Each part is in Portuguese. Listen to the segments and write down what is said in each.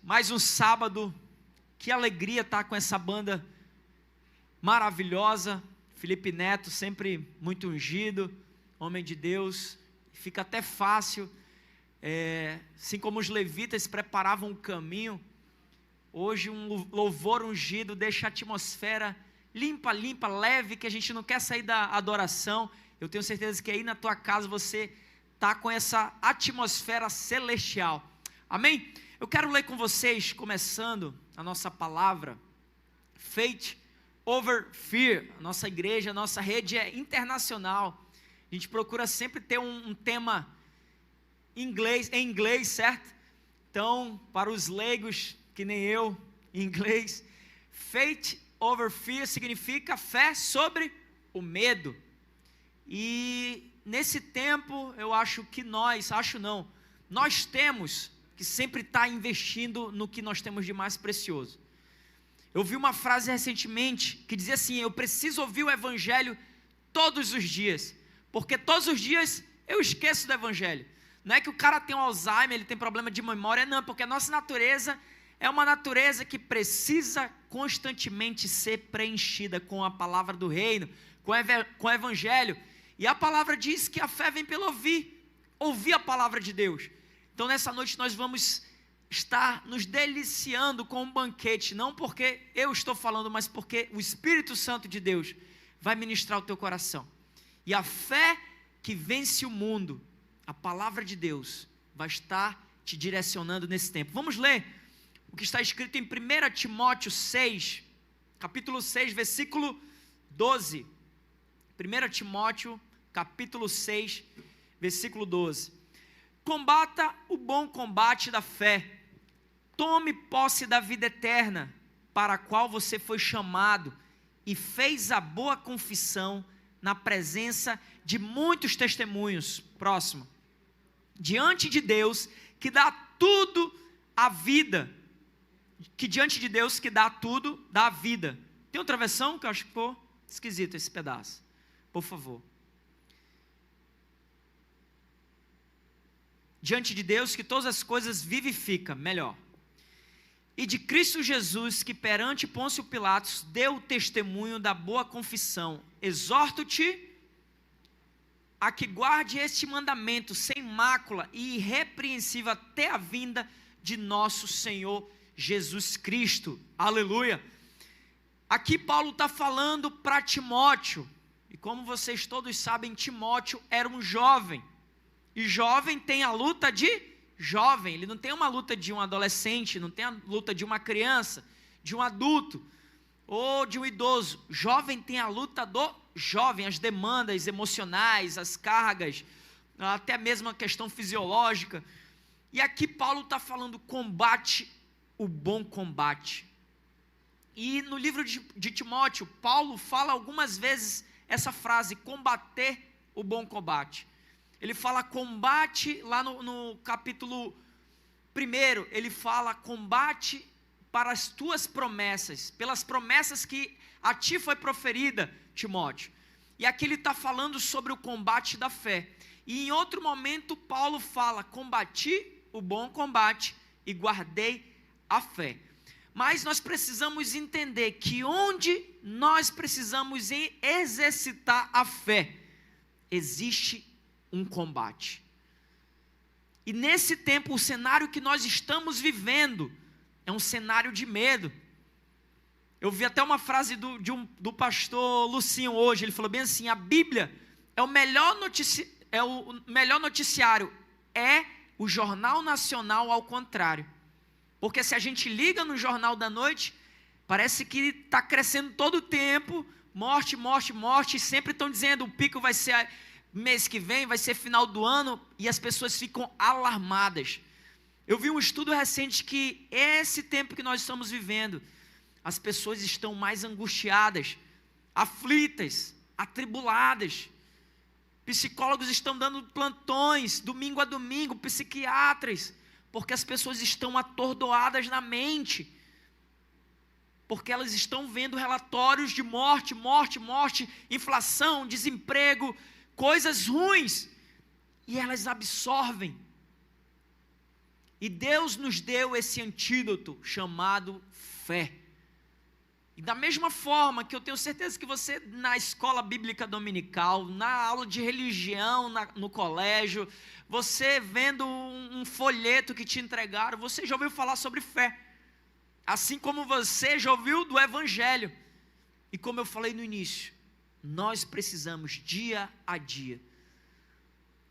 mais um sábado, que alegria estar com essa banda maravilhosa. Felipe Neto, sempre muito ungido, homem de Deus, fica até fácil, assim como os levitas preparavam o caminho, hoje um louvor ungido deixa a atmosfera limpa, leve, que a gente não quer sair da adoração. Eu tenho certeza que aí na tua casa você está com essa atmosfera celestial, amém? Eu quero ler com vocês, começando a nossa palavra, Faith Over Fear. A nossa igreja, a nossa rede é internacional, a gente procura sempre ter um tema em inglês, certo? Então, para os leigos, que nem eu, em inglês, Faith Over Fear significa fé sobre o medo. E nesse tempo, eu acho que nós temos que sempre estar investindo no que nós temos de mais precioso. Eu vi uma frase recentemente que dizia assim: eu preciso ouvir o evangelho todos os dias, porque todos os dias eu esqueço do evangelho. Não é que o cara tem um Alzheimer, ele tem problema de memória, não, porque a nossa natureza é uma natureza que precisa constantemente ser preenchida com a palavra do reino, com o evangelho. E a palavra diz que a fé vem pelo ouvir a palavra de Deus. Então nessa noite nós vamos estar nos deliciando com um banquete, não porque eu estou falando, mas porque o Espírito Santo de Deus vai ministrar o teu coração. E a fé que vence o mundo, a palavra de Deus, vai estar te direcionando nesse tempo. Vamos ler o que está escrito em 1 Timóteo 6, capítulo 6, versículo 12. 1 Timóteo, capítulo 6, versículo 12. Combata o bom combate da fé, tome posse da vida eterna, para a qual você foi chamado, e fez a boa confissão na presença de muitos testemunhos. Próximo. Diante de Deus, que dá tudo a vida, que diante de Deus que dá tudo, dá a vida. Tem outra versão que eu acho que ficou esquisito esse pedaço, por favor. Diante de Deus que todas as coisas vivifica, melhor. E de Cristo Jesus, que perante Pôncio Pilatos deu testemunho da boa confissão. Exorto-te a que guarde este mandamento sem mácula e irrepreensível até a vinda de nosso Senhor Jesus Cristo. Aleluia. Aqui Paulo está falando para Timóteo. E como vocês todos sabem, Timóteo era um jovem. E jovem tem a luta de jovem, ele não tem uma luta de um adolescente, não tem a luta de uma criança, de um adulto ou de um idoso. Jovem tem a luta do jovem, as demandas emocionais, as cargas, até mesmo a questão fisiológica. E aqui Paulo está falando: combate o bom combate. E no livro de Timóteo, Paulo fala algumas vezes essa frase, combater o bom combate. Ele fala combate, lá no capítulo 1, ele fala combate para as tuas promessas, pelas promessas que a ti foi proferida, Timóteo. E aqui ele está falando sobre o combate da fé. E em outro momento Paulo fala, combati o bom combate e guardei a fé. Mas nós precisamos entender que onde nós precisamos exercitar a fé, existe um combate. E nesse tempo, o cenário que nós estamos vivendo é um cenário de medo. Eu vi até uma frase do pastor Lucinho hoje. Ele falou bem assim: a Bíblia é o melhor noticiário, é o Jornal Nacional ao contrário. Porque se a gente liga no Jornal da Noite, parece que está crescendo todo o tempo, morte, morte, morte, e sempre estão dizendo o pico vai ser mês que vem, vai ser final do ano, e as pessoas ficam alarmadas. Eu vi um estudo recente que esse tempo que nós estamos vivendo, as pessoas estão mais angustiadas, aflitas, atribuladas. Psicólogos estão dando plantões, domingo a domingo, psiquiatras, porque as pessoas estão atordoadas na mente, porque elas estão vendo relatórios de morte, morte, morte, inflação, desemprego, coisas ruins, e elas absorvem. E Deus nos deu esse antídoto chamado fé. E da mesma forma que eu tenho certeza que você, na escola bíblica dominical, na aula de religião, no colégio, você vendo um folheto que te entregaram, você já ouviu falar sobre fé. Assim como você já ouviu do Evangelho. E como eu falei no início, nós precisamos dia a dia.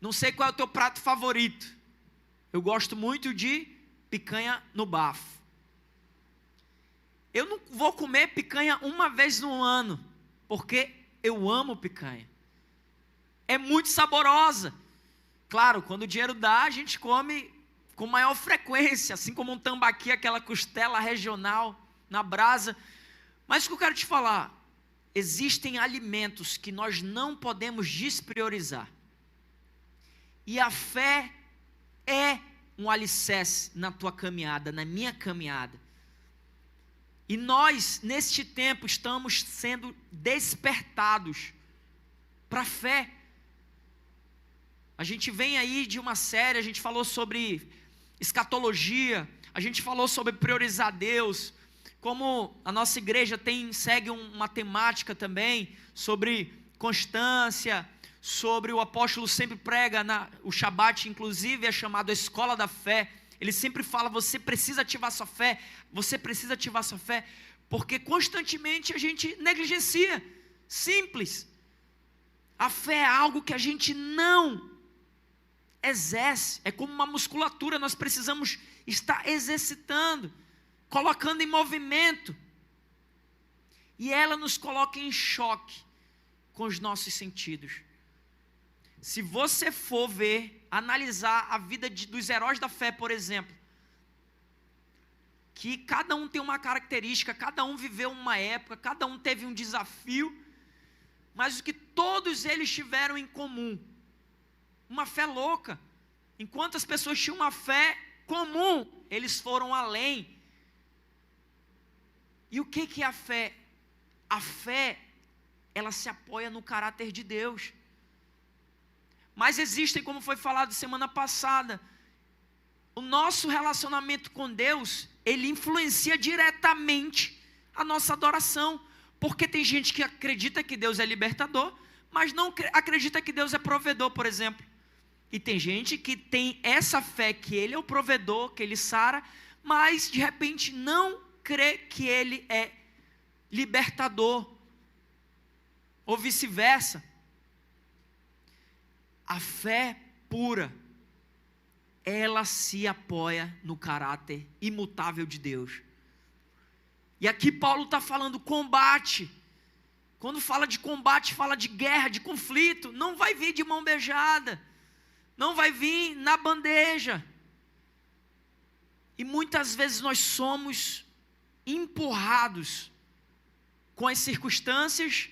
Não sei qual é o teu prato favorito. Eu gosto muito de picanha no bafo. Eu não vou comer picanha uma vez no ano, porque eu amo picanha. É muito saborosa. Claro, quando o dinheiro dá, a gente come com maior frequência, assim como um tambaqui, aquela costela regional na brasa. Mas o que eu quero te falar, existem alimentos que nós não podemos despriorizar. E a fé é um alicerce na tua caminhada, na minha caminhada. E nós, neste tempo, estamos sendo despertados para a fé. A gente vem aí de uma série, a gente falou sobre escatologia, a gente falou sobre priorizar Deus, como a nossa igreja segue uma temática também, sobre constância, sobre o apóstolo sempre prega, o Shabat inclusive é chamado a escola da fé. Ele sempre fala, você precisa ativar sua fé, você precisa ativar sua fé, porque constantemente a gente negligencia. Simples. A fé é algo que a gente não exerce, é como uma musculatura, nós precisamos estar exercitando, colocando em movimento, e ela nos coloca em choque com os nossos sentidos. Se você for ver, analisar a vida dos heróis da fé, por exemplo, que cada um tem uma característica, cada um viveu uma época, cada um teve um desafio, mas o que todos eles tiveram em comum, uma fé louca. Enquanto as pessoas tinham uma fé comum, eles foram além. E o que é a fé? A fé, ela se apoia no caráter de Deus. Mas existem, como foi falado semana passada, o nosso relacionamento com Deus, ele influencia diretamente a nossa adoração. Porque tem gente que acredita que Deus é libertador, mas não acredita que Deus é provedor, por exemplo. E tem gente que tem essa fé que Ele é o provedor, que Ele sara, mas de repente não crê que Ele é libertador, ou vice-versa. A fé pura, ela se apoia no caráter imutável de Deus. E aqui Paulo está falando combate. Quando fala de combate, fala de guerra, de conflito. Não vai vir de mão beijada, não vai vir na bandeja. E muitas vezes nós somos empurrados com as circunstâncias,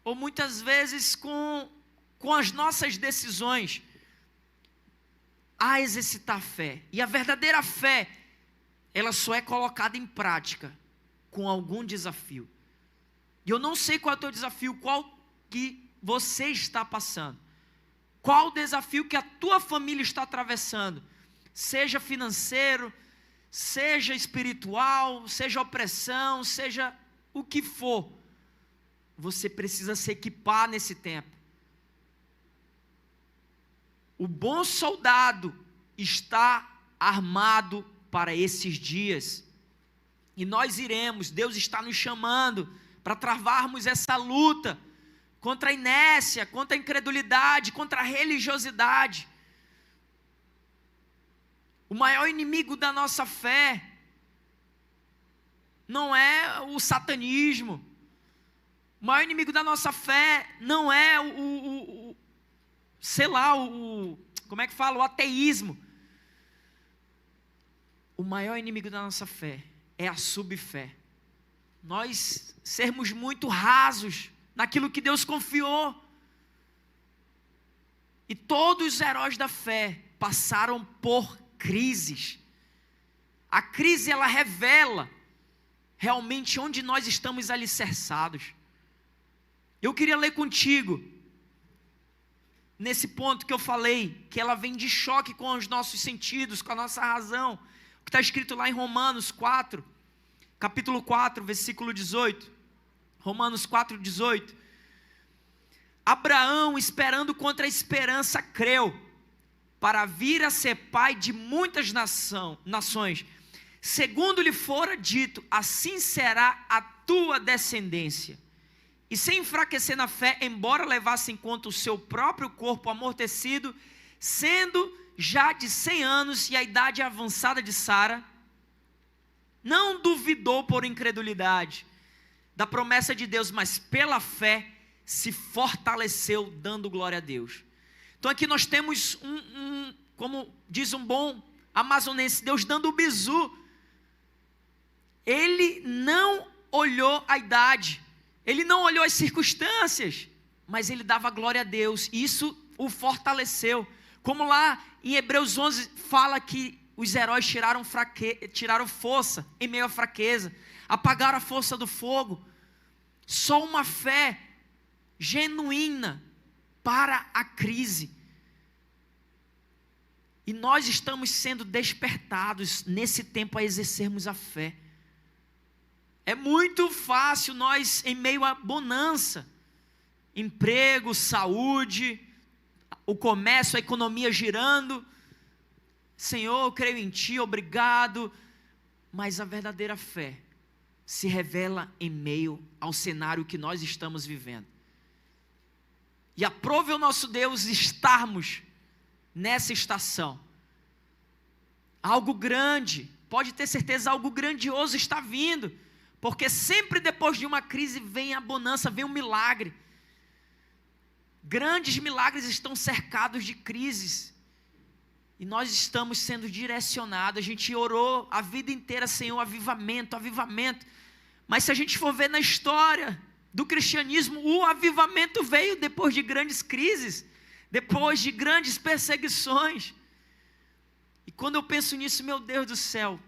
ou muitas vezes com as nossas decisões, a exercitar a fé. E a verdadeira fé, ela só é colocada em prática com algum desafio. E eu não sei qual é o teu desafio, qual que você está passando, qual o desafio que a tua família está atravessando, seja financeiro, seja espiritual, seja opressão, seja o que for. Você precisa se equipar nesse tempo. O bom soldado está armado para esses dias. E nós iremos, Deus está nos chamando para travarmos essa luta contra a inércia, contra a incredulidade, contra a religiosidade. O maior inimigo da nossa fé não é o satanismo. O maior inimigo da nossa fé não é como é que fala? O ateísmo. O maior inimigo da nossa fé é a subfé. Nós sermos muito rasos naquilo que Deus confiou. E todos os heróis da fé passaram por crises. A crise, ela revela realmente onde nós estamos alicerçados. Eu queria ler contigo nesse ponto que eu falei, que ela vem de choque com os nossos sentidos, com a nossa razão. O que está escrito lá em Romanos 4, capítulo 4, versículo 18. Romanos 4, 18. Abraão, esperando contra a esperança, creu, para vir a ser pai de muitas nações. Segundo lhe fora dito, assim será a tua descendência. E sem enfraquecer na fé, embora levasse em conta o seu próprio corpo amortecido, sendo já de 100 anos e a idade avançada de Sara, não duvidou por incredulidade da promessa de Deus, mas pela fé se fortaleceu, dando glória a Deus. Então aqui nós temos como diz um bom amazonense, Deus dando o bizu. Ele não olhou a idade, ele não olhou as circunstâncias, mas ele dava glória a Deus, e isso o fortaleceu. Como lá em Hebreus 11 fala que os heróis tiraram força em meio à fraqueza, apagaram a força do fogo. Só uma fé genuína para a crise. E nós estamos sendo despertados nesse tempo a exercermos a fé. É muito fácil nós, em meio à bonança, emprego, saúde, o comércio, a economia girando, Senhor, eu creio em Ti, obrigado. Mas a verdadeira fé se revela em meio ao cenário que nós estamos vivendo. E aprove o nosso Deus estarmos nessa estação. Algo grande, pode ter certeza, algo grandioso está vindo. Porque sempre depois de uma crise vem a bonança, vem um milagre. Grandes milagres estão cercados de crises. E nós estamos sendo direcionados. A gente orou a vida inteira, Senhor, avivamento, avivamento. Mas se a gente for ver na história do cristianismo, o avivamento veio depois de grandes crises, depois de grandes perseguições. E quando eu penso nisso, meu Deus do céu,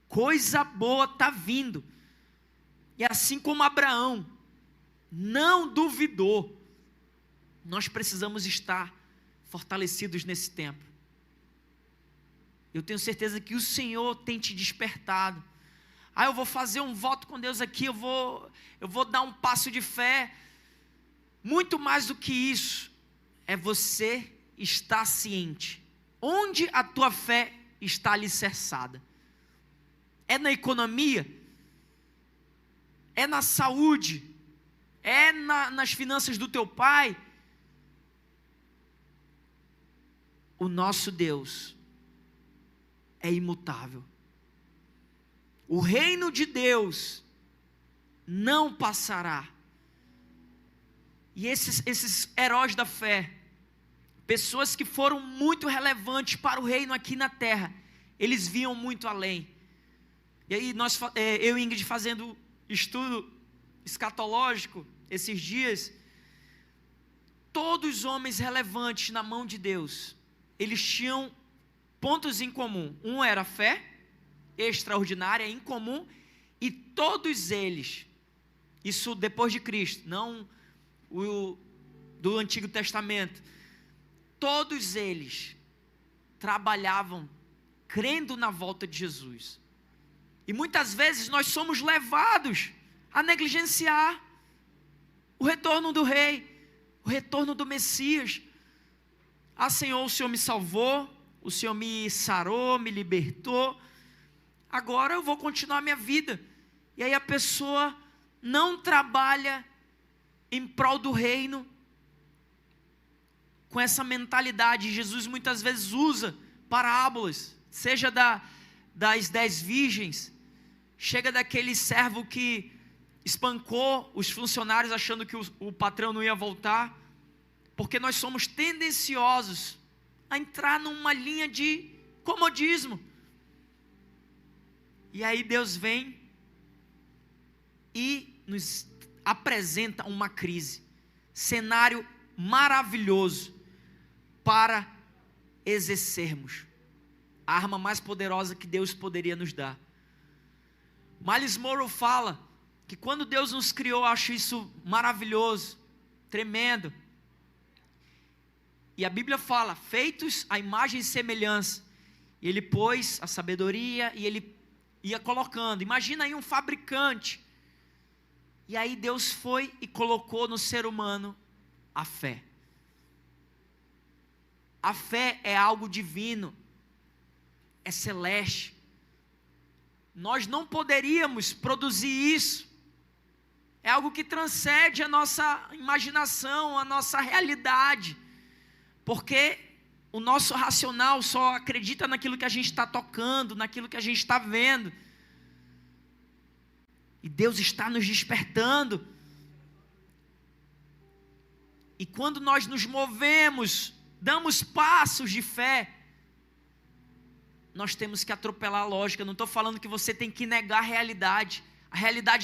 coisa boa está vindo. E assim como Abraão não duvidou, nós precisamos estar fortalecidos nesse tempo. Eu tenho certeza que o Senhor tem te despertado. Eu vou fazer um voto com Deus aqui, eu vou dar um passo de fé. Muito mais do que isso, é você estar ciente onde a tua fé está alicerçada. É na economia? É na saúde? É nas finanças do teu pai? O nosso Deus é imutável. O reino de Deus não passará. E esses heróis da fé, pessoas que foram muito relevantes para o reino aqui na terra, eles viam muito além. E aí eu e Ingrid fazendo estudo escatológico esses dias, todos os homens relevantes na mão de Deus, eles tinham pontos em comum. Um era a fé extraordinária, incomum, e todos eles, isso depois de Cristo, não o do Antigo Testamento, todos eles trabalhavam crendo na volta de Jesus. E muitas vezes nós somos levados a negligenciar o retorno do Rei, o retorno do Messias. Senhor, o Senhor me salvou, o Senhor me sarou, me libertou, agora eu vou continuar a minha vida. E aí a pessoa não trabalha em prol do reino com essa mentalidade. Jesus muitas vezes usa parábolas, seja das 10 virgens, chega daquele servo que espancou os funcionários achando que o patrão não ia voltar, porque nós somos tendenciosos a entrar numa linha de comodismo. E aí Deus vem e nos apresenta uma crise, cenário maravilhoso para exercermos a arma mais poderosa que Deus poderia nos dar. Miles Monroe fala que quando Deus nos criou, eu acho isso maravilhoso, tremendo. E a Bíblia fala, feitos à imagem e semelhança. E ele pôs a sabedoria e ele ia colocando. Imagina aí um fabricante. E aí Deus foi e colocou no ser humano a fé. A fé é algo divino, é celeste. Nós não poderíamos produzir isso. É algo que transcende a nossa imaginação, a nossa realidade. Porque o nosso racional só acredita naquilo que a gente está tocando, naquilo que a gente está vendo. E Deus está nos despertando. E quando nós nos movemos, damos passos de fé, nós temos que atropelar a lógica. Não estou falando que você tem que negar a realidade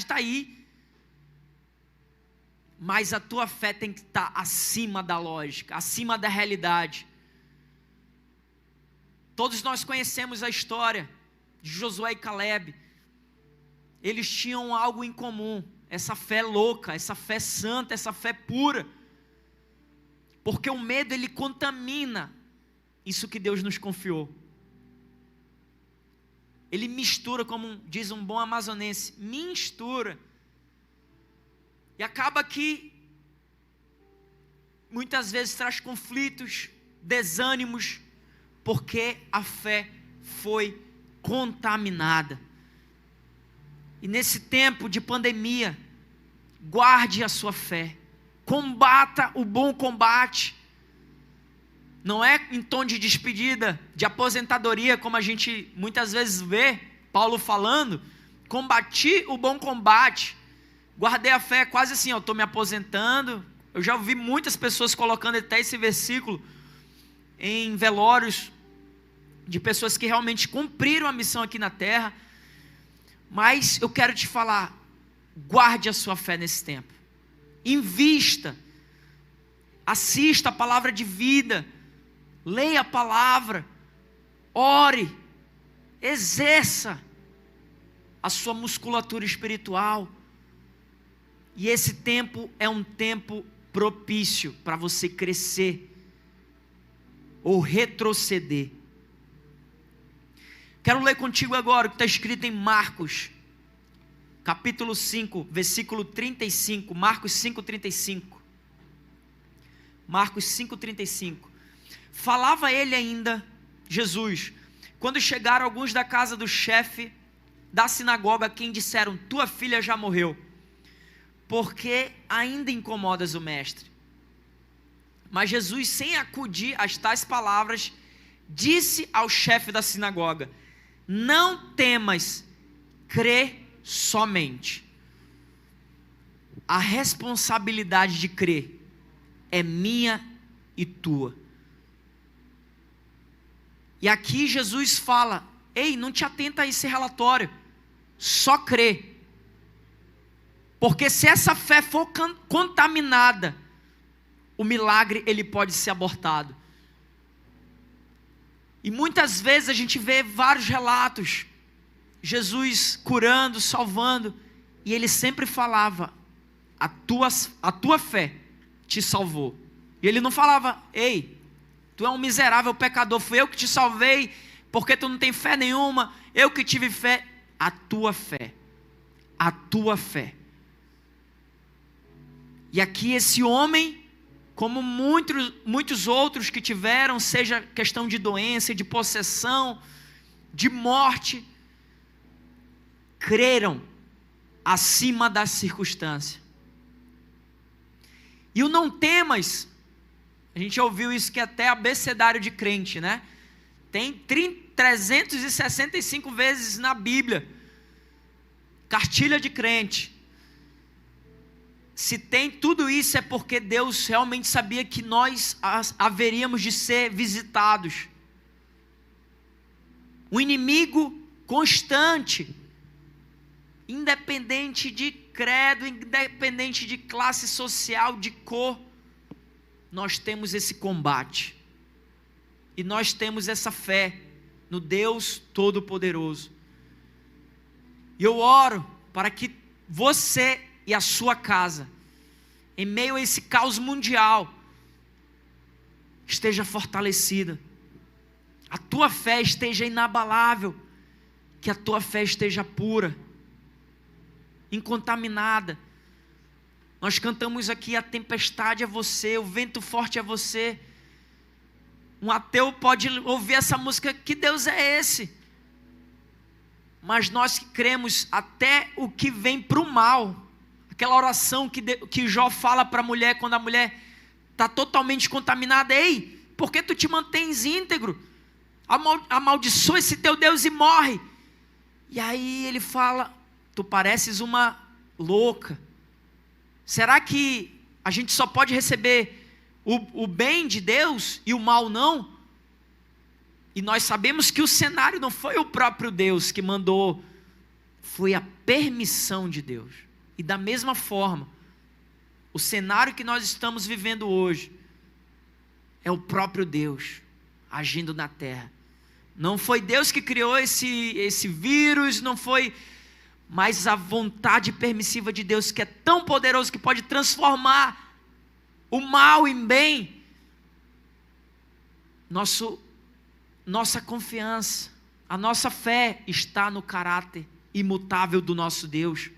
está aí. Mas a tua fé tem que estar acima da lógica, acima da realidade. Todos nós conhecemos a história de Josué e Caleb. Eles tinham algo em comum, essa fé louca, essa fé santa, essa fé pura. Porque o medo, ele contamina isso que Deus nos confiou. Ele mistura, como diz um bom amazonense, mistura. E acaba que muitas vezes traz conflitos, desânimos, porque a fé foi contaminada. E nesse tempo de pandemia, guarde a sua fé, combata o bom combate. Não é em tom de despedida, de aposentadoria, como a gente muitas vezes vê Paulo falando. Combati o bom combate, guardei a fé, quase assim, eu estou me aposentando. Eu já ouvi muitas pessoas colocando até esse versículo em velórios de pessoas que realmente cumpriram a missão aqui na terra. Mas eu quero te falar, guarde a sua fé nesse tempo, invista, assista a palavra de vida, leia a palavra, ore, exerça a sua musculatura espiritual. E esse tempo é um tempo propício para você crescer ou retroceder. Quero ler contigo agora o que está escrito em Marcos, capítulo 5, versículo 35, Marcos 5,35. Marcos 5,35. Falava ele ainda, Jesus, quando chegaram alguns da casa do chefe da sinagoga, quem disseram, tua filha já morreu, porque ainda incomodas o mestre. Mas Jesus, sem acudir às tais palavras, disse ao chefe da sinagoga, não temas, crê somente. A responsabilidade de crer é minha e tua. E aqui Jesus fala, ei, não te atenta a esse relatório, só crê. Porque se essa fé for contaminada, o milagre ele pode ser abortado. E muitas vezes a gente vê vários relatos, Jesus curando, salvando, e ele sempre falava, a tua fé te salvou. E ele não falava, ei, tu é um miserável pecador, fui eu que te salvei, porque tu não tem fé nenhuma, eu que tive fé. A tua fé, a tua fé. E aqui esse homem, como muitos outros que tiveram, seja questão de doença, de possessão, de morte, creram acima da circunstância. E o não temas, a gente ouviu isso que é até abecedário de crente, né? Tem 365 vezes na Bíblia, cartilha de crente. Se tem tudo isso é porque Deus realmente sabia que nós haveríamos de ser visitados. O inimigo constante, independente de credo, independente de classe social, de cor, nós temos esse combate. E nós temos essa fé no Deus Todo-Poderoso. E eu oro para que você e a sua casa, em meio a esse caos mundial, esteja fortalecida, a tua fé esteja inabalável, que a tua fé esteja pura, incontaminada. Nós cantamos aqui: a tempestade é você, o vento forte é você. Um ateu pode ouvir essa música: que Deus é esse? Mas nós que cremos, até o que vem para o mal, aquela oração que Jó fala para a mulher, quando a mulher está totalmente contaminada: ei, por que tu te mantens íntegro? Amaldiçoa esse teu Deus e morre. E aí ele fala: tu pareces uma louca. Será que a gente só pode receber o bem de Deus e o mal não? E nós sabemos que o cenário não foi o próprio Deus que mandou, foi a permissão de Deus. E da mesma forma, o cenário que nós estamos vivendo hoje é o próprio Deus agindo na terra. Não foi Deus que criou esse vírus, não foi, mas a vontade permissiva de Deus, que é tão poderoso que pode transformar o mal em bem. Nossa confiança, a nossa fé está no caráter imutável do nosso Deus.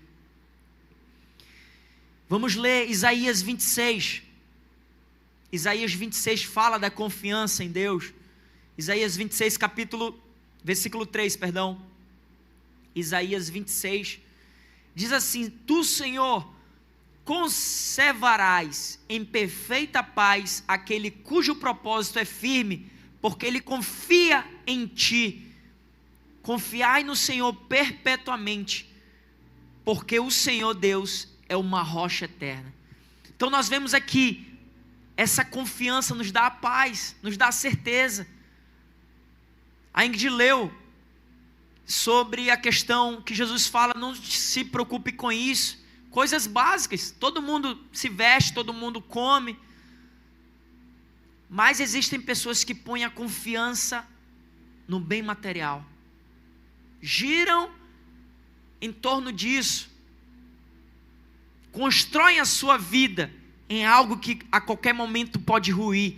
Vamos ler Isaías 26. Isaías 26 fala da confiança em Deus. Isaías 26, versículo 3, perdão. Isaías 26 diz assim: tu, Senhor, conservarás em perfeita paz aquele cujo propósito é firme, porque ele confia em ti. Confiai no Senhor perpetuamente, porque o Senhor Deus é uma rocha eterna. Então nós vemos aqui, essa confiança nos dá a paz, nos dá a certeza. A Ingrid leu sobre a questão que Jesus fala: não se preocupe com isso, coisas básicas, todo mundo se veste, todo mundo come, mas existem pessoas que põem a confiança no bem material, giram em torno disso, constroem a sua vida em algo que a qualquer momento pode ruir.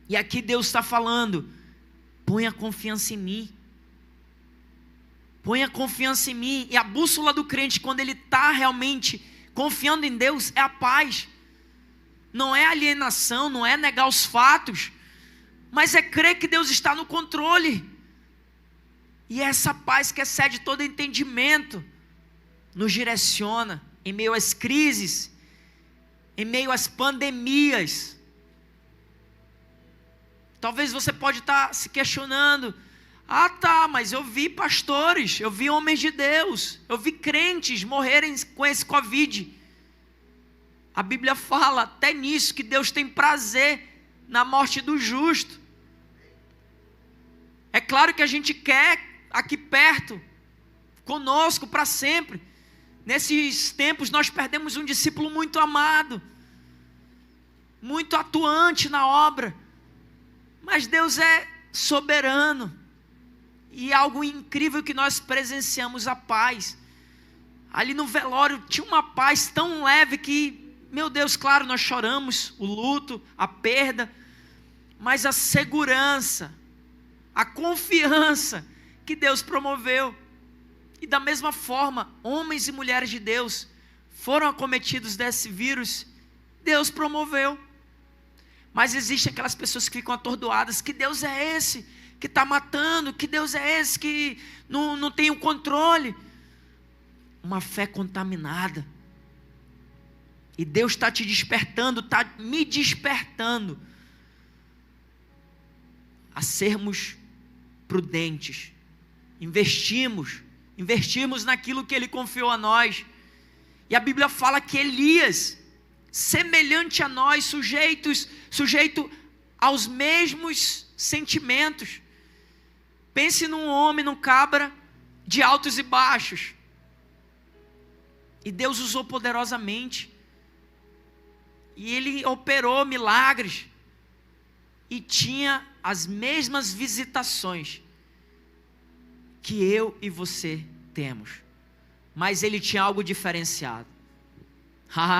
E aqui Deus está falando: põe a confiança em mim. Põe a confiança em mim. E a bússola do crente, quando ele está realmente confiando em Deus, é a paz. Não é alienação, não é negar os fatos, mas é crer que Deus está no controle. E essa paz que excede todo entendimento nos direciona em meio às crises, em meio às pandemias. Talvez você pode estar se questionando: ah tá, mas eu vi pastores, eu vi homens de Deus, eu vi crentes morrerem com esse Covid. A Bíblia fala até nisso, que Deus tem prazer na morte do justo. É claro que a gente quer aqui perto, conosco para sempre. Nesses tempos nós perdemos um discípulo muito amado, muito atuante na obra, mas Deus é soberano. E algo incrível que nós presenciamos: a paz. Ali no velório tinha uma paz tão leve que, meu Deus, claro, nós choramos o luto, a perda, mas a segurança, a confiança que Deus promoveu. E da mesma forma, homens e mulheres de Deus foram acometidos desse vírus, Deus promoveu. Mas existem aquelas pessoas que ficam atordoadas: que Deus é esse que está matando? Que Deus é esse que não tem o controle? Uma fé contaminada. E Deus está te despertando, está me despertando a sermos prudentes, investimos naquilo que Ele confiou a nós. E a Bíblia fala que Elias, semelhante a nós, sujeito aos mesmos sentimentos. Pense num homem, num cabra de altos e baixos. E Deus usou poderosamente. E Ele operou milagres. E tinha as mesmas visitações que eu e você temos. Mas ele tinha algo diferenciado.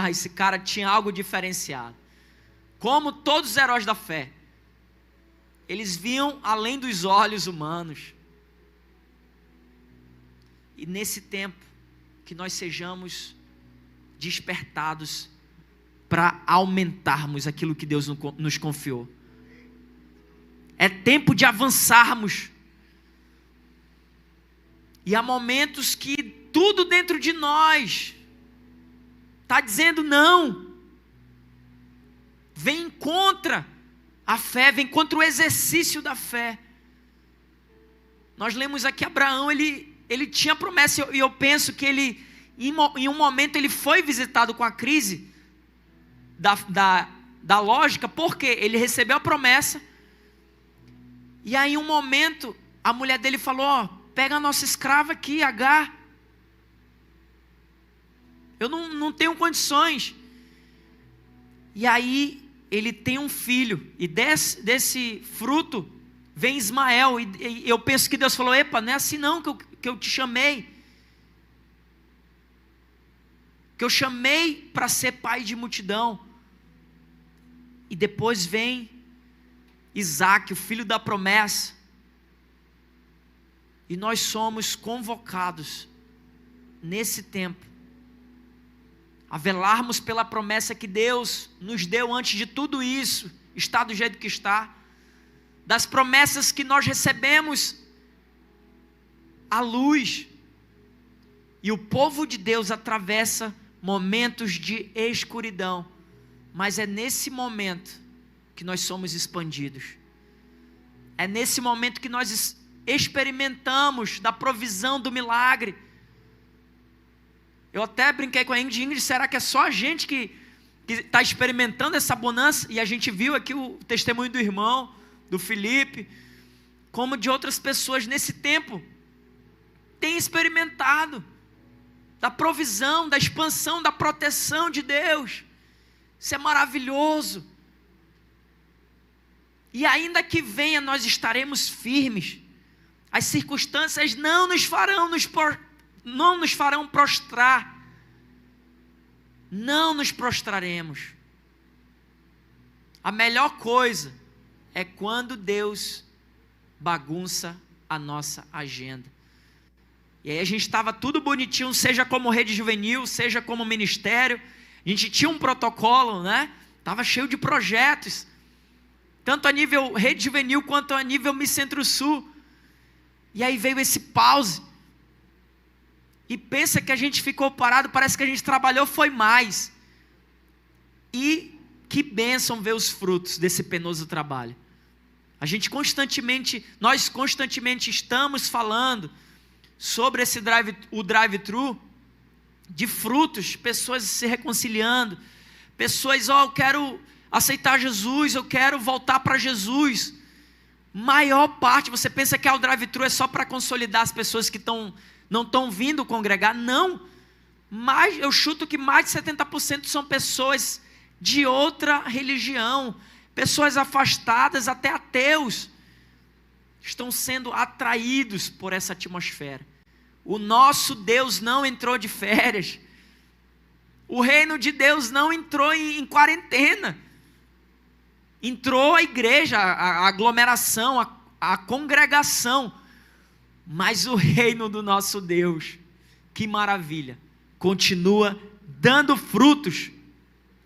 Esse cara tinha algo diferenciado. como todos os heróis da fé, eles viam além dos olhos humanos. E nesse tempo, que nós sejamos despertados para aumentarmos aquilo que Deus nos confiou. É tempo de avançarmos. E há momentos que tudo dentro de nós está dizendo não. Vem contra a fé, vem contra o exercício da fé. Nós lemos aqui Abraão, ele tinha promessa, e eu penso que ele, em um momento, ele foi visitado com a crise da lógica, porque ele recebeu a promessa, e aí em um momento, a mulher dele falou, ó, pega a nossa escrava aqui, Agar, eu não tenho condições. E aí, ele tem um filho, e desse fruto, vem Ismael, e eu penso que Deus falou, epa, não é assim não que eu te chamei, que eu chamei para ser pai de multidão. E depois vem Isaac, o filho da promessa, e nós somos convocados nesse tempo a velarmos pela promessa que Deus nos deu antes de tudo isso estar do jeito que está, das promessas que nós recebemos à luz. E o povo de Deus atravessa momentos de escuridão, mas é nesse momento que nós somos expandidos. É nesse momento que nós experimentamos da provisão do milagre. Eu até brinquei com a Ingrid, será que é só a gente que está experimentando essa bonança? E a gente viu aqui o testemunho do irmão, do Felipe, como de outras pessoas nesse tempo têm experimentado da provisão, da expansão, da proteção de Deus. Isso é maravilhoso. E ainda que venha, nós estaremos firmes. As circunstâncias não nos farão prostrar. Não nos prostraremos. A melhor coisa é quando Deus bagunça a nossa agenda. E aí a gente estava tudo bonitinho, seja como rede juvenil, seja como ministério. A gente tinha um protocolo, né? Estava cheio de projetos, tanto a nível rede juvenil quanto a nível Mi Centro-Sul. E aí veio esse pause. E pensa que a gente ficou parado, parece que a gente trabalhou foi mais. E que bênção ver os frutos desse penoso trabalho. Nós constantemente estamos falando sobre o drive-thru, de frutos, pessoas se reconciliando, pessoas, eu quero aceitar Jesus, eu quero voltar para Jesus. Maior parte, você pensa que o drive-thru é só para consolidar as pessoas que não estão vindo congregar? Não, mas eu chuto que mais de 70% são pessoas de outra religião, pessoas afastadas, até ateus, estão sendo atraídos por essa atmosfera. O nosso Deus não entrou de férias, o reino de Deus não entrou em quarentena, entrou a igreja, a aglomeração, a congregação, mas o reino do nosso Deus, que maravilha, continua dando frutos.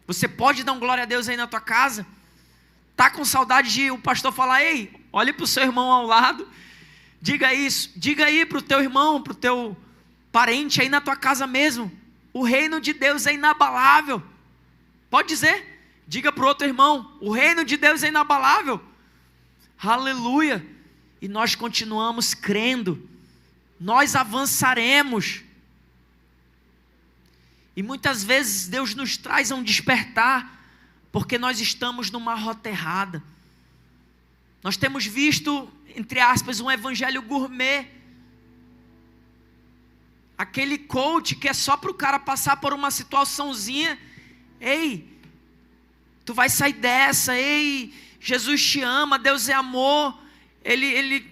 Você pode dar um glória a Deus aí na tua casa? Está com saudade de o pastor falar, ei, olhe para o seu irmão ao lado, diga isso, diga aí para o teu irmão, para o teu parente aí na tua casa mesmo, o reino de Deus é inabalável. Pode dizer, diga para o outro irmão, o reino de Deus é inabalável. Aleluia. E nós continuamos crendo, nós avançaremos. E muitas vezes Deus nos traz a um despertar, porque nós estamos numa rota errada. Nós temos visto, entre aspas, um evangelho gourmet. Aquele coach que é só para o cara passar por uma situaçãozinha. Ei, tu vai sair dessa. Ei, Jesus te ama, Deus é amor. Ele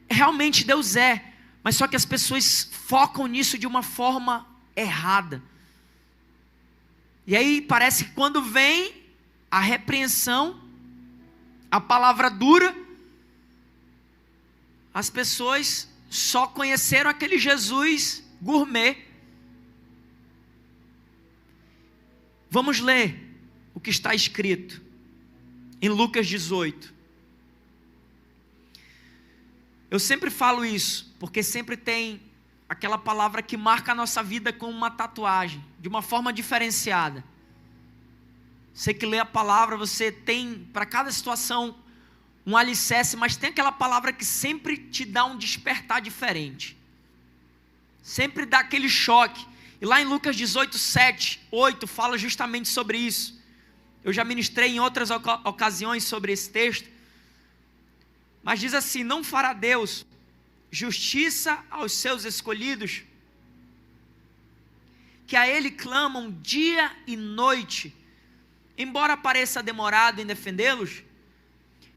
realmente Deus é. Mas só que as pessoas focam nisso de uma forma errada. E aí parece que quando vem, a repreensão, a palavra dura, as pessoas só conheceram aquele Jesus gourmet. Vamos ler o que está escrito em Lucas 18. Eu sempre falo isso, porque sempre tem aquela palavra que marca a nossa vida com uma tatuagem, de uma forma diferenciada. Você que lê a palavra, você tem para cada situação um alicerce, mas tem aquela palavra que sempre te dá um despertar diferente. Sempre dá aquele choque. E lá em Lucas 18, 7, 8, fala justamente sobre isso. Eu já ministrei em outras ocasiões sobre esse texto. Mas diz assim: não fará Deus justiça aos seus escolhidos, que a Ele clamam dia e noite, embora pareça demorado em defendê-los?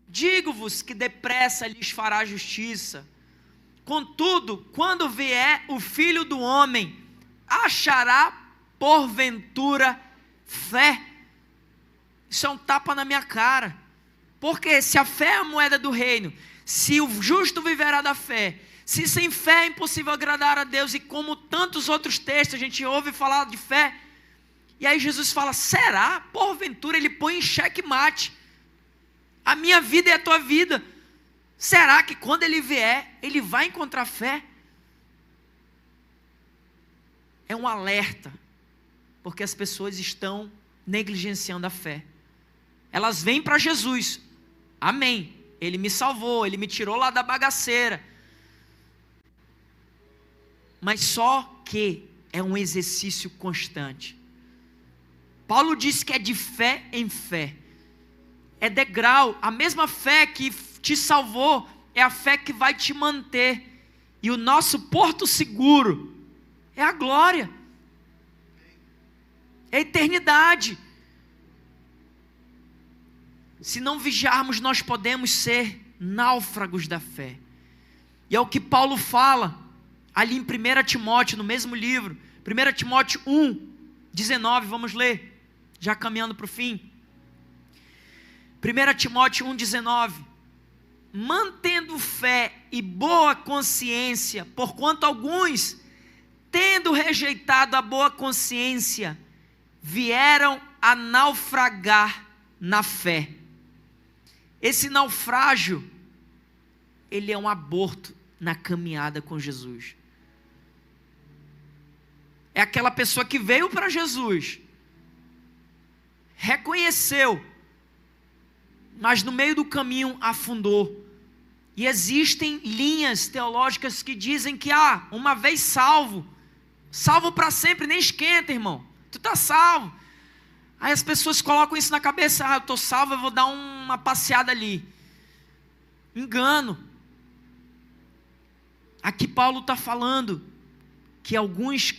Digo-vos que depressa lhes fará justiça. Contudo, quando vier o Filho do Homem, achará porventura fé? Isso é um tapa na minha cara. Porque se a fé é a moeda do reino, se o justo viverá da fé, se sem fé é impossível agradar a Deus, e como tantos outros textos a gente ouve falar de fé, e aí Jesus fala: será? Porventura ele põe em xeque-mate a minha vida e a tua vida. Será que quando ele vier, ele vai encontrar fé? É um alerta, porque as pessoas estão negligenciando a fé. Elas vêm para Jesus, amém, Ele me salvou, Ele me tirou lá da bagaceira, mas só que é um exercício constante. Paulo diz que é de fé em fé, é degrau. A mesma fé que te salvou é a fé que vai te manter, e o nosso porto seguro é a glória, é a eternidade. Se não vigiarmos, nós podemos ser náufragos da fé. E é o que Paulo fala ali em 1 Timóteo, no mesmo livro, 1 Timóteo 1, 19, vamos ler, já caminhando para o fim. 1 Timóteo 1, 19. Mantendo fé e boa consciência, porquanto alguns, tendo rejeitado a boa consciência, vieram a naufragar na fé. Esse naufrágio, ele é um aborto na caminhada com Jesus. É aquela pessoa que veio para Jesus, reconheceu, mas no meio do caminho afundou. E existem linhas teológicas que dizem que, uma vez salvo, salvo para sempre, nem esquenta, irmão, tu está salvo. Aí as pessoas colocam isso na cabeça: eu estou salvo, eu vou dar uma passeada ali. Engano. Aqui Paulo está falando que alguns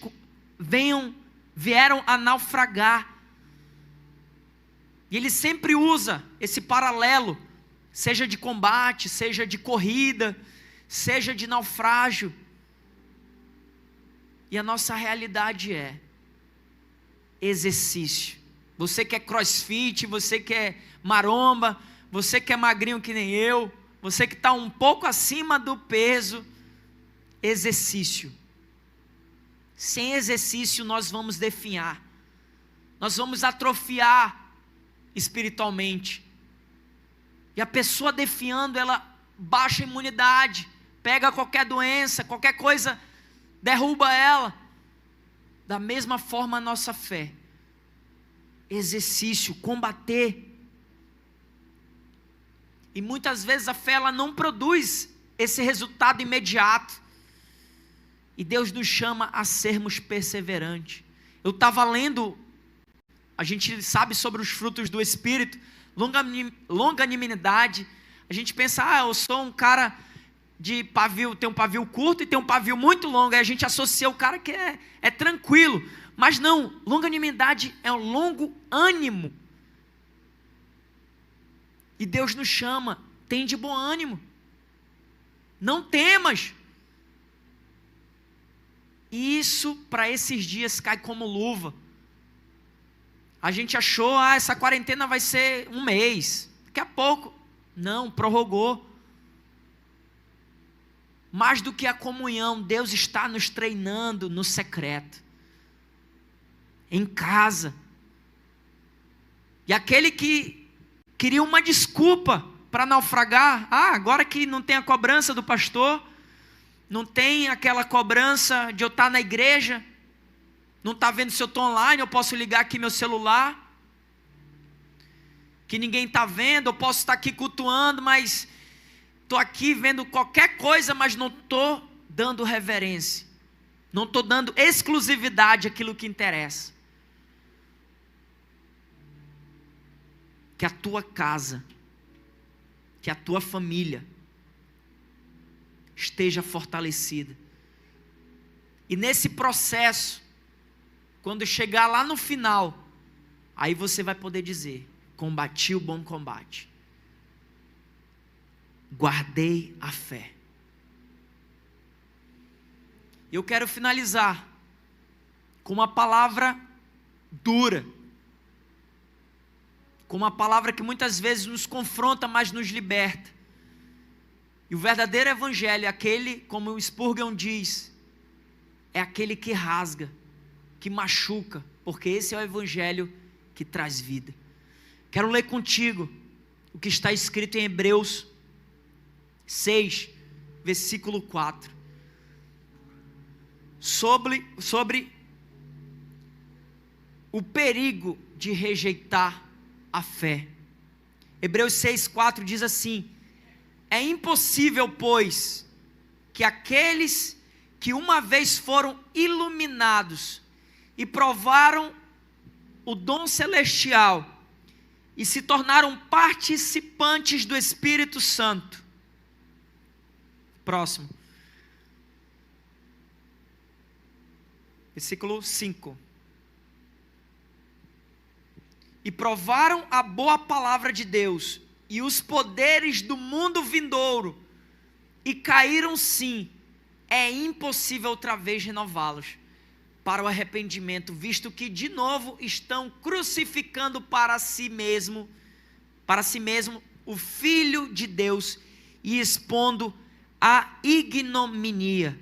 vieram a naufragar. E ele sempre usa esse paralelo, seja de combate, seja de corrida, seja de naufrágio. E a nossa realidade é exercício. Você que é crossfit, você que é maromba, você que é magrinho que nem eu, você que está um pouco acima do peso, exercício. Sem exercício nós vamos definhar, nós vamos atrofiar espiritualmente. E a pessoa definhando, ela baixa a imunidade, pega qualquer doença, qualquer coisa, derruba ela. Da mesma forma a nossa fé. Exercício, combater. E muitas vezes a fé ela não produz esse resultado imediato. E Deus nos chama a sermos perseverantes. Eu estava lendo, a gente sabe sobre os frutos do Espírito, longanimidade. A gente pensa, eu sou um cara de pavio, tem um pavio curto e tem um pavio muito longo. Aí a gente associa o cara que é tranquilo. Mas não, longanimidade é um longo ânimo. E Deus nos chama, tem de bom ânimo. Não temas. E isso para esses dias cai como luva. A gente achou, essa quarentena vai ser 1 mês. Daqui a pouco, não, prorrogou. Mais do que a comunhão, Deus está nos treinando no secreto, em casa. E aquele que queria uma desculpa para naufragar, agora que não tem a cobrança do pastor, não tem aquela cobrança de eu estar na igreja, não está vendo se eu estou online, eu posso ligar aqui meu celular, que ninguém está vendo, eu posso estar aqui cultuando, mas estou aqui vendo qualquer coisa, mas não estou dando reverência, não estou dando exclusividade àquilo que interessa. Que a tua casa, que a tua família esteja fortalecida. E nesse processo, quando chegar lá no final, aí você vai poder dizer: combati o bom combate, guardei a fé. Eu quero finalizar com uma palavra dura, com uma palavra que muitas vezes nos confronta, mas nos liberta. E o verdadeiro evangelho é aquele, como o Spurgeon diz, é aquele que rasga, que machuca, porque esse é o evangelho que traz vida. Quero ler contigo o que está escrito em Hebreus 6, versículo 4, sobre o perigo de rejeitar a fé. Hebreus 6, 4 diz assim: é impossível, pois, que aqueles que uma vez foram iluminados e provaram o dom celestial e se tornaram participantes do Espírito Santo. Próximo. Versículo 5. E provaram a boa palavra de Deus e os poderes do mundo vindouro, e caíram sim, é impossível outra vez renová-los para o arrependimento, visto que de novo estão crucificando para si mesmo o Filho de Deus e expondo a ignominia.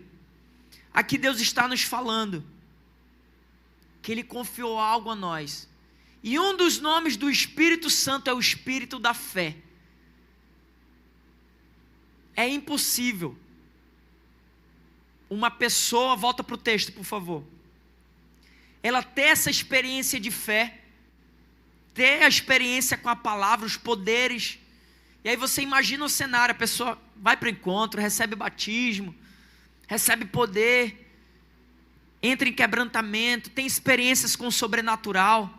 Aqui Deus está nos falando que Ele confiou algo a nós, e um dos nomes do Espírito Santo é o Espírito da fé. É impossível uma pessoa, volta para o texto por favor, ela ter essa experiência de fé, ter a experiência com a palavra, os poderes, e aí você imagina o cenário, a pessoa vai para o encontro, recebe batismo, recebe poder, entra em quebrantamento, tem experiências com o sobrenatural.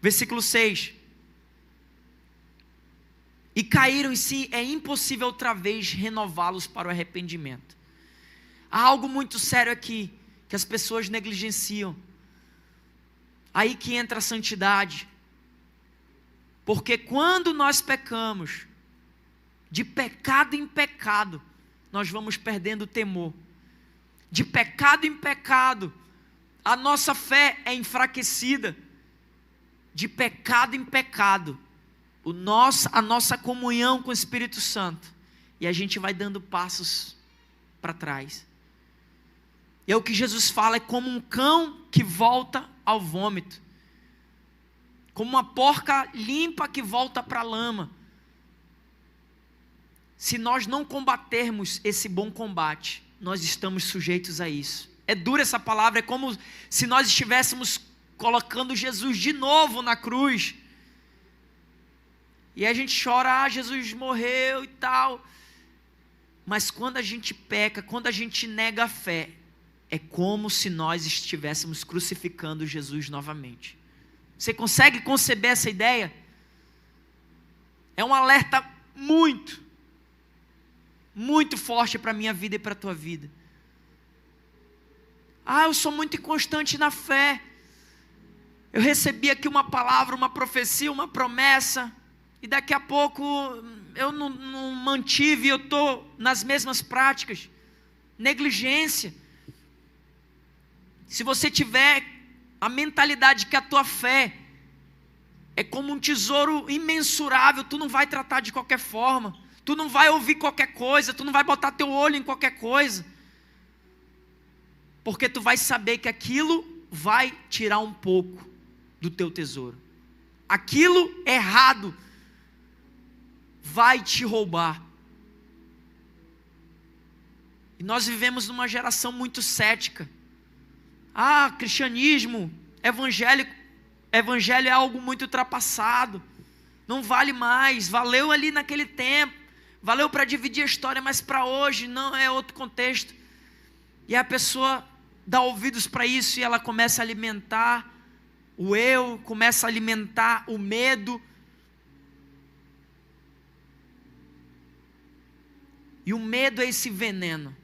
Versículo 6. E caíram em si, é impossível outra vez renová-los para o arrependimento. Há algo muito sério aqui, que as pessoas negligenciam. Aí que entra a santidade. Porque quando nós pecamos, de pecado em pecado, nós vamos perdendo o temor. De pecado em pecado, a nossa fé é enfraquecida. De pecado em pecado, a nossa comunhão com o Espírito Santo, e a gente vai dando passos para trás. E é o que Jesus fala, é como um cão que volta ao vômito, como uma porca limpa que volta para a lama. Se nós não combatermos esse bom combate, nós estamos sujeitos a isso. É dura essa palavra, é como se nós estivéssemos colocando Jesus de novo na cruz, e a gente chora, Jesus morreu e tal, mas quando a gente peca, quando a gente nega a fé, é como se nós estivéssemos crucificando Jesus novamente. Você consegue conceber essa ideia? É um alerta muito, muito forte para a minha vida e para a tua vida. Eu sou muito inconstante na fé, eu recebi aqui uma palavra, uma profecia, uma promessa, e daqui a pouco eu não mantive, eu estou nas mesmas práticas. Negligência. Se você tiver a mentalidade que a tua fé é como um tesouro imensurável, tu não vai tratar de qualquer forma, tu não vai ouvir qualquer coisa, tu não vai botar teu olho em qualquer coisa, porque tu vai saber que aquilo vai tirar um pouco do teu tesouro, aquilo errado vai te roubar. E nós vivemos numa geração muito cética. Cristianismo, evangelho é algo muito ultrapassado, não vale mais, valeu ali naquele tempo, valeu para dividir a história, mas para hoje não, é outro contexto. E a pessoa dá ouvidos para isso e ela começa a alimentar o eu, começa a alimentar o medo. E o medo é esse veneno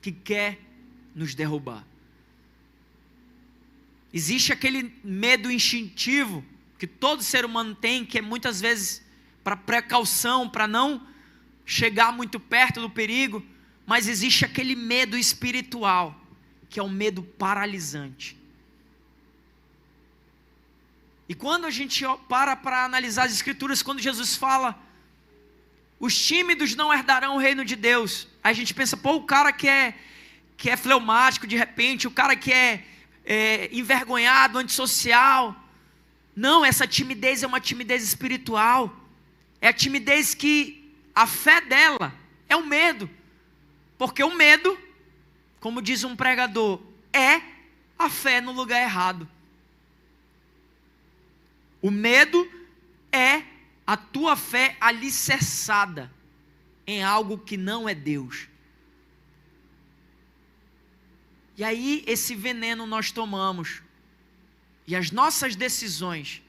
que quer nos derrubar. Existe aquele medo instintivo que todo ser humano tem, que é muitas vezes para precaução, para não chegar muito perto do perigo, mas existe aquele medo espiritual, que é o medo paralisante. E quando a gente para analisar as escrituras, quando Jesus fala, os tímidos não herdarão o reino de Deus, aí a gente pensa, o cara que é fleumático de repente, o cara que é envergonhado, antissocial. Não, essa timidez é uma timidez espiritual, é a timidez que a fé dela é o medo, porque o medo, como diz um pregador, é a fé no lugar errado. O medo é a tua fé alicerçada em algo que não é Deus. E aí esse veneno nós tomamos, e as nossas decisões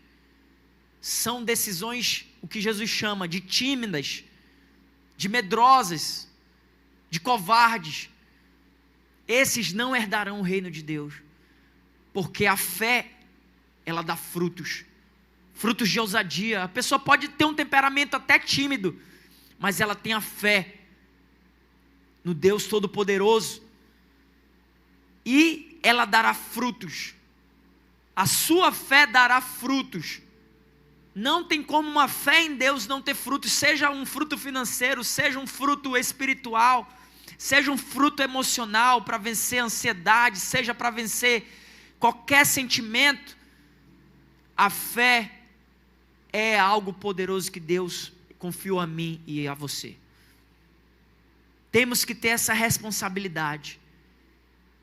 são decisões, o que Jesus chama de tímidas, de medrosas, de covardes. Esses não herdarão o reino de Deus, porque a fé, ela dá frutos de ousadia. A pessoa pode ter um temperamento até tímido, mas ela tem a fé no Deus Todo-Poderoso, e ela dará frutos. A sua fé dará frutos. Não tem como uma fé em Deus não ter frutos, seja um fruto financeiro, seja um fruto espiritual, seja um fruto emocional para vencer a ansiedade, seja para vencer qualquer sentimento. A fé é algo poderoso que Deus confiou a mim e a você. Temos que ter essa responsabilidade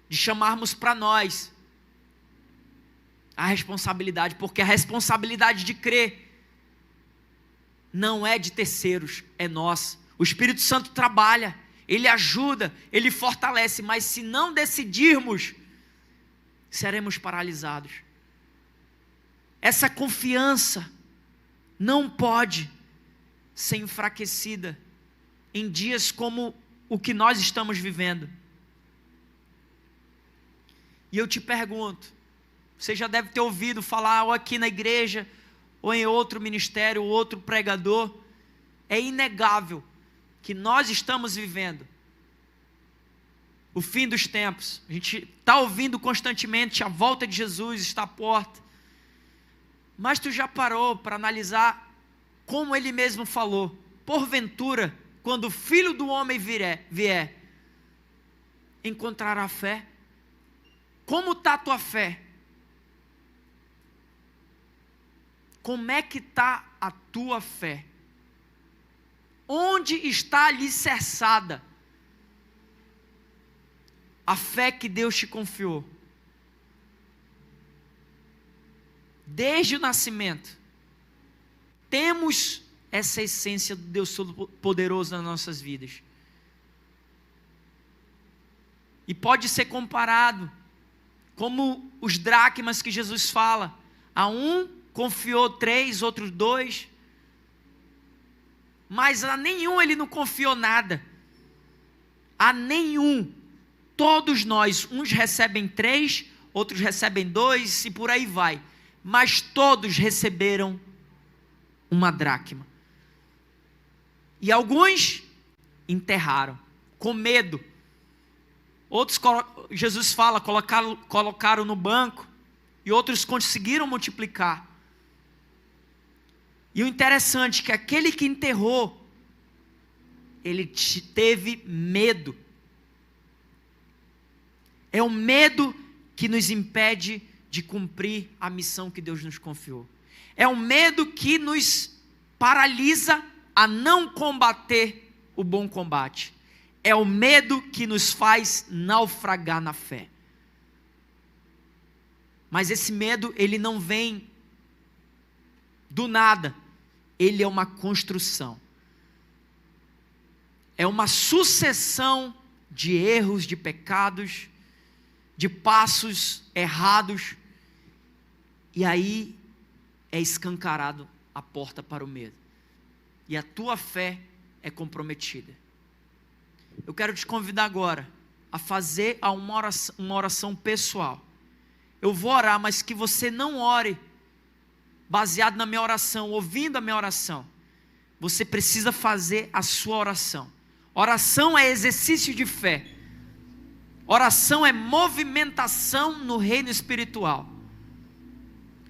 de chamarmos para nós a responsabilidade, porque a responsabilidade de crer não é de terceiros, é nossa. O Espírito Santo trabalha, Ele ajuda, Ele fortalece, mas se não decidirmos, seremos paralisados. Essa confiança não pode ser enfraquecida em dias como o que nós estamos vivendo. E eu te pergunto, você já deve ter ouvido falar, ou aqui na igreja, ou em outro ministério, ou outro pregador, é inegável que nós estamos vivendo o fim dos tempos. A gente está ouvindo constantemente, a volta de Jesus está à porta. Mas tu já parou para analisar como Ele mesmo falou? Porventura, quando o Filho do Homem vier, encontrará fé? Como está a tua fé? Como é que está a tua fé? Onde está alicerçada a fé que Deus te confiou? Desde o nascimento, temos essa essência do Deus Todo-Poderoso nas nossas vidas. E pode ser comparado como os dracmas que Jesus fala. A um confiou 3, outros 2. Mas a nenhum Ele não confiou nada. A nenhum. Todos nós, uns recebem 3, outros recebem 2 e por aí vai. Mas todos receberam uma dracma. E alguns enterraram, com medo. Outros, Jesus fala, colocaram no banco, e outros conseguiram multiplicar. E o interessante é que aquele que enterrou, ele teve medo. É o medo que nos impede de cumprir a missão que Deus nos confiou. É o medo que nos paralisa a não combater o bom combate. É o medo que nos faz naufragar na fé. Mas esse medo, ele não vem do nada. Ele é uma construção. É uma sucessão de erros, de pecados, de passos errados. E aí é escancarado a porta para o medo. E a tua fé é comprometida. Eu quero te convidar agora a fazer uma oração pessoal. Eu vou orar, mas que você não ore baseado na minha oração, ouvindo a minha oração. Você precisa fazer a sua oração. Oração é exercício de fé. Oração é movimentação no reino espiritual.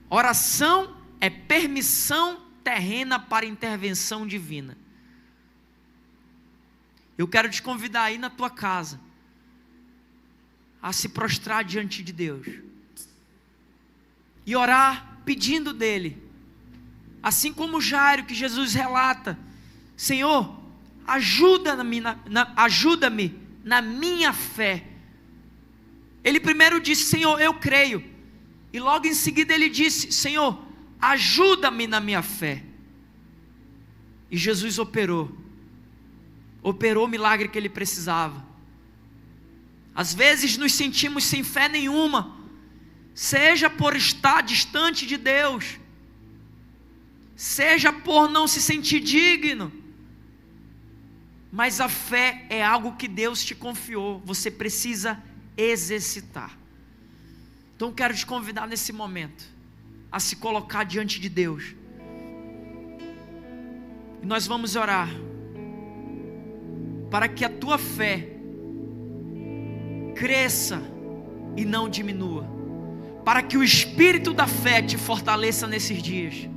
Oração é permissão terrena para intervenção divina. Eu quero te convidar aí na tua casa a se prostrar diante de Deus e orar pedindo dele, assim como Jairo, que Jesus relata: Senhor, ajuda-me na minha fé. Ele primeiro disse: Senhor, eu creio, e logo em seguida ele disse: Senhor, ajuda-me na minha fé. E Jesus operou o milagre que ele precisava. Às vezes nos sentimos sem fé nenhuma, seja por estar distante de Deus, seja por não se sentir digno, mas a fé é algo que Deus te confiou, você precisa exercitar. Então quero te convidar nesse momento a se colocar diante de Deus, e nós vamos orar para que a tua fé cresça e não diminua, para que o espírito da fé te fortaleça nesses dias,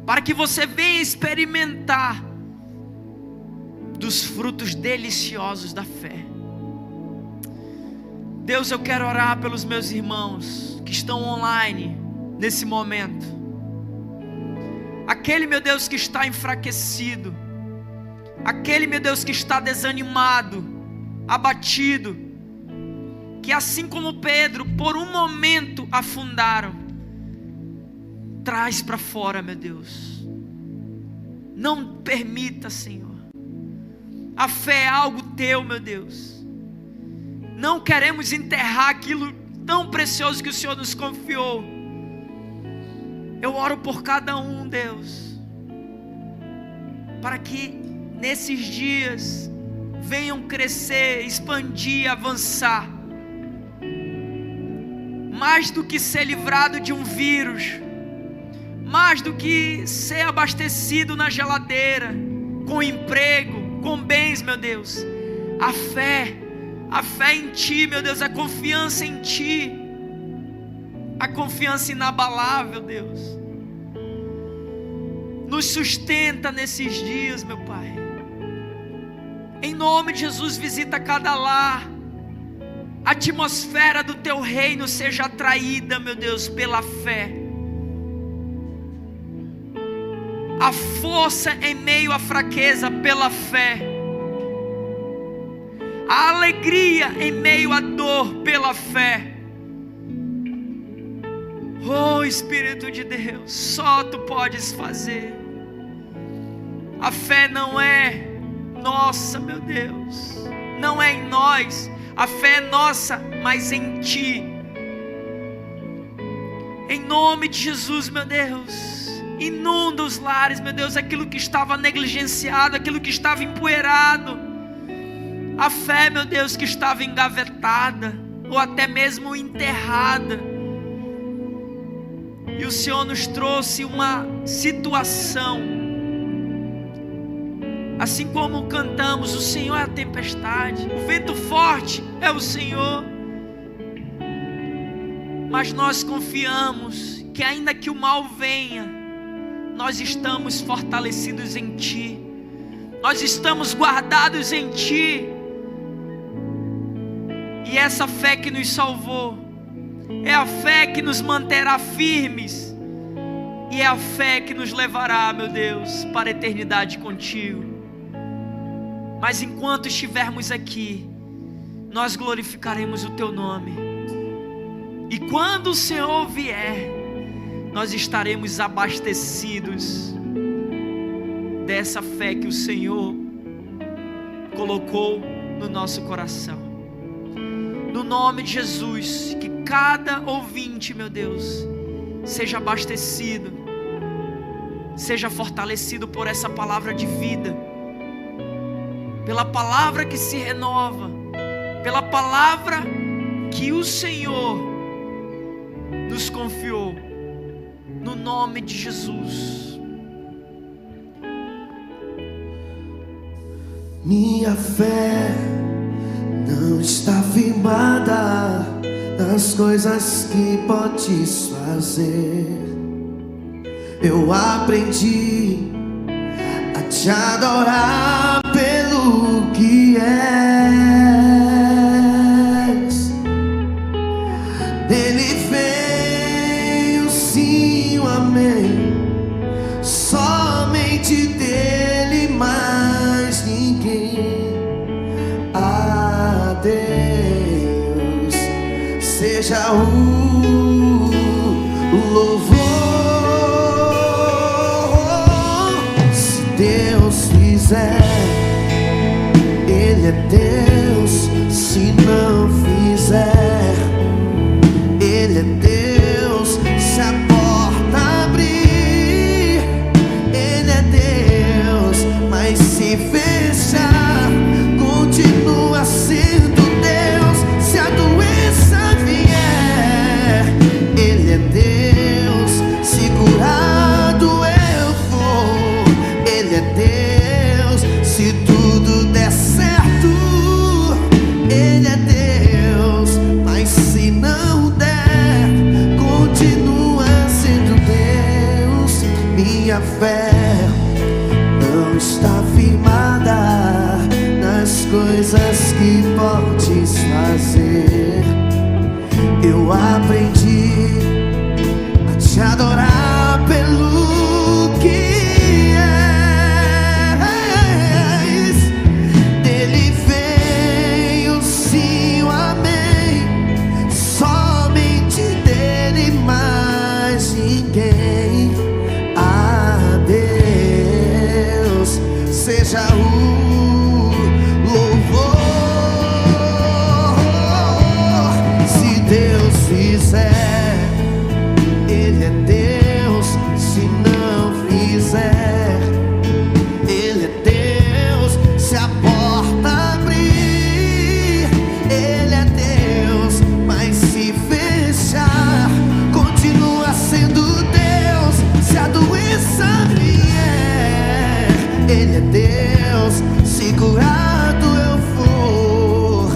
para que você venha experimentar dos frutos deliciosos da fé. Deus, eu quero orar pelos meus irmãos que estão online nesse momento, aquele, meu Deus, que está enfraquecido, aquele, meu Deus, que está desanimado, abatido, que assim como Pedro, por um momento afundaram. Traz para fora, meu Deus. Não permita, Senhor. A fé é algo teu, meu Deus. Não queremos enterrar aquilo tão precioso que o Senhor nos confiou. Eu oro por cada um, Deus, para que nesses dias venham crescer, expandir, avançar. Mais do que ser livrado de um vírus, mais do que ser abastecido na geladeira, com emprego, com bens, meu Deus, a fé em Ti, meu Deus, a confiança em Ti, a confiança inabalável, Deus, nos sustenta nesses dias, meu Pai. Em nome de Jesus, visita cada lar, a atmosfera do Teu reino seja atraída, meu Deus, pela fé. A força em meio à fraqueza pela fé. A alegria em meio à dor pela fé. Oh Espírito de Deus, só Tu podes fazer. A fé não é nossa, meu Deus, não é em nós. A fé é nossa, mas em Ti. Em nome de Jesus, meu Deus, inunda os lares, meu Deus, aquilo que estava negligenciado, aquilo que estava empoeirado, a fé, meu Deus, que estava engavetada, ou até mesmo enterrada. E o Senhor nos trouxe uma situação Assim como cantamos, o Senhor é a tempestade, o vento forte é o Senhor. Mas nós confiamos que ainda que o mal venha, nós estamos fortalecidos em Ti, nós estamos guardados em Ti. E essa fé que nos salvou é a fé que nos manterá firmes, e é a fé que nos levará, meu Deus, para a eternidade contigo. Mas enquanto estivermos aqui, nós glorificaremos o Teu nome. E quando o Senhor vier, nós estaremos abastecidos dessa fé que o Senhor colocou no nosso coração. No nome de Jesus, que cada ouvinte, meu Deus, seja abastecido, seja fortalecido por essa palavra de vida, pela palavra que se renova, pela palavra que o Senhor nos confiou, no nome de Jesus. Minha fé não está firmada nas coisas que podes fazer. Eu aprendi a te adorar pelo que és. Dele veio sim o amém, somente dele, mais ninguém. A Deus seja o louvor. Se Deus fizer, Ele é Deus. Se não fizer, Ele é Deus. Se a porta abrir, Ele é Deus. Mas se fechar, continua sendo Deus. Se a doença vier, Ele é Deus. Se curado eu for, Ele é Deus. Se tudo der certo, Ele é Deus. Mas se não der, continua sendo Deus. Minha fé não está firmada nas coisas que podes fazer. Eu aprendi a te adorar pelo que és. Dele veio sim o amém, somente dele, mais ninguém. A Deus seja o louvor. Se Deus fizer, Ele é Deus. Se não fizer, Ele é Deus. Se a porta abrir, Ele é Deus. Mas se fechar, continua sendo Deus. Se a doença vier, Ele é Deus. Se curado eu for,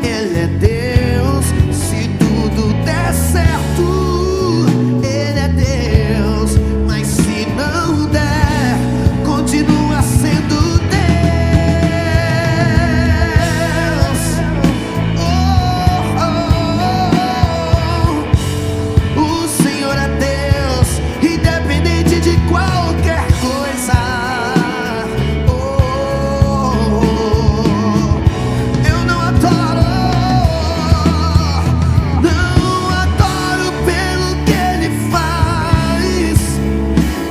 Ele é Deus. Se tudo der certo, Ele é Deus. Mas se não der, continua sendo Deus. O Senhor é Deus, independente de qualquer coisa. Eu não adoro pelo que Ele faz.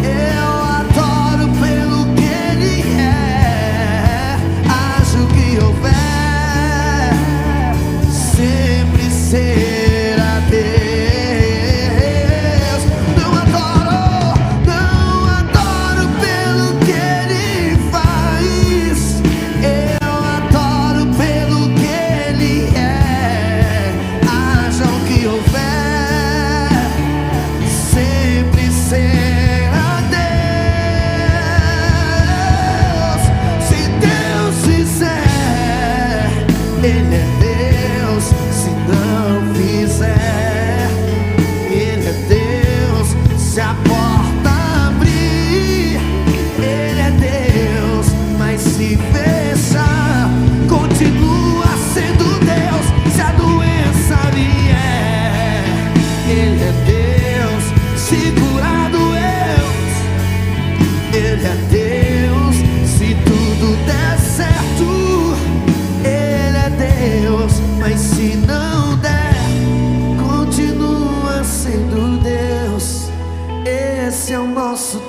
Eu adoro pelo que Ele é. Haja o que houver, sempre será Deus. Não adoro pelo que Ele faz. Eu adoro pelo que Ele é. Haja o que houver, sempre será Deus. Se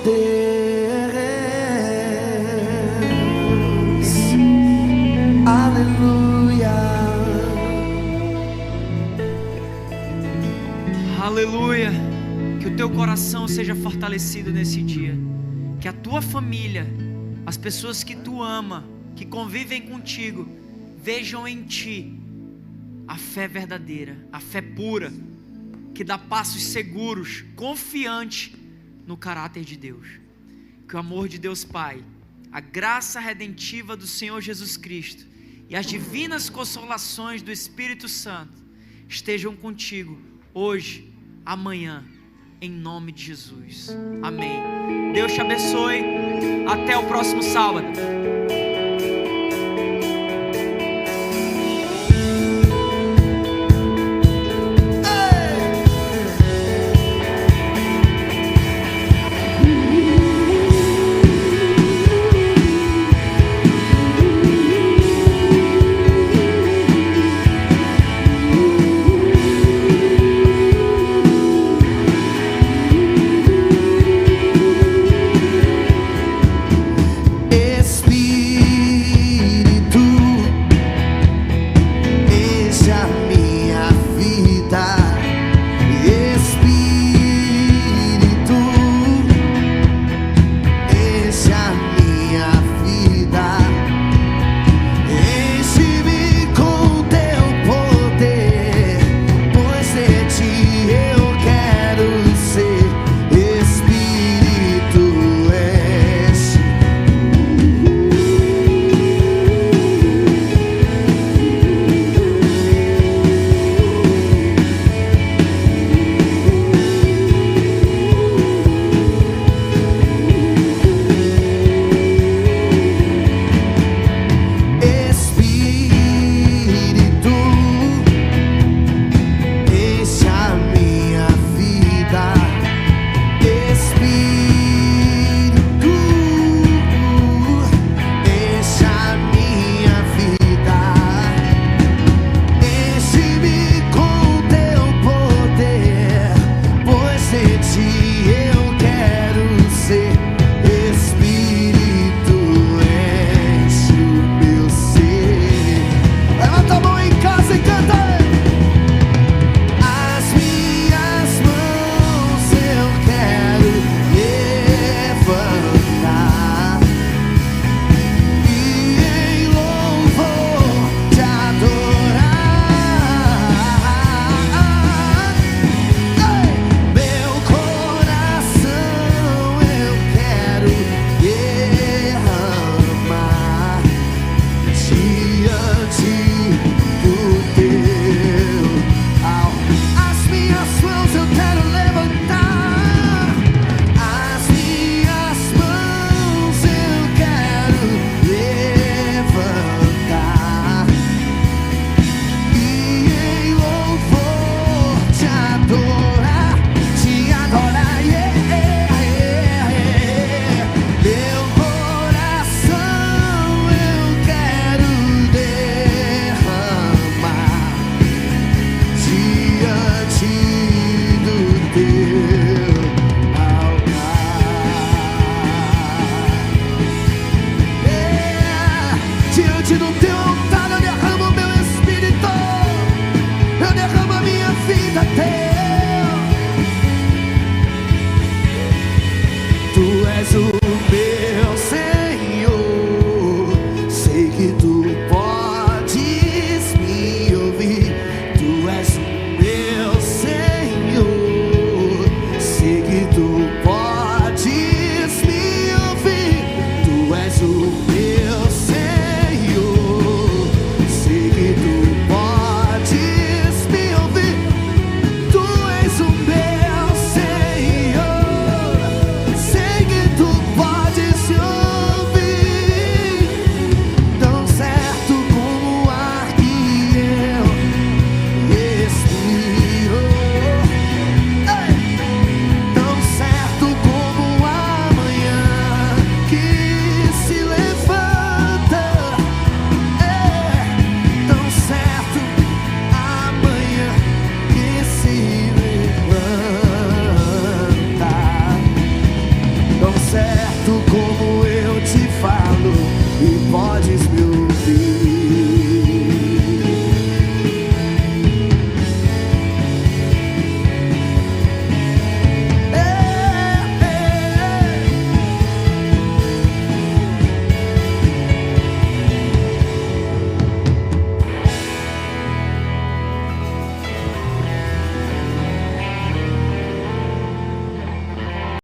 Deus. Aleluia. Aleluia. Que o teu coração seja fortalecido nesse dia. Que a tua família, as pessoas que tu ama, que convivem contigo, vejam em ti a fé verdadeira, a fé pura, que dá passos seguros, confiante no caráter de Deus. Que o amor de Deus Pai, a graça redentiva do Senhor Jesus Cristo e as divinas consolações do Espírito Santo estejam contigo hoje, amanhã, em nome de Jesus. Amém. Deus te abençoe. Até o próximo sábado.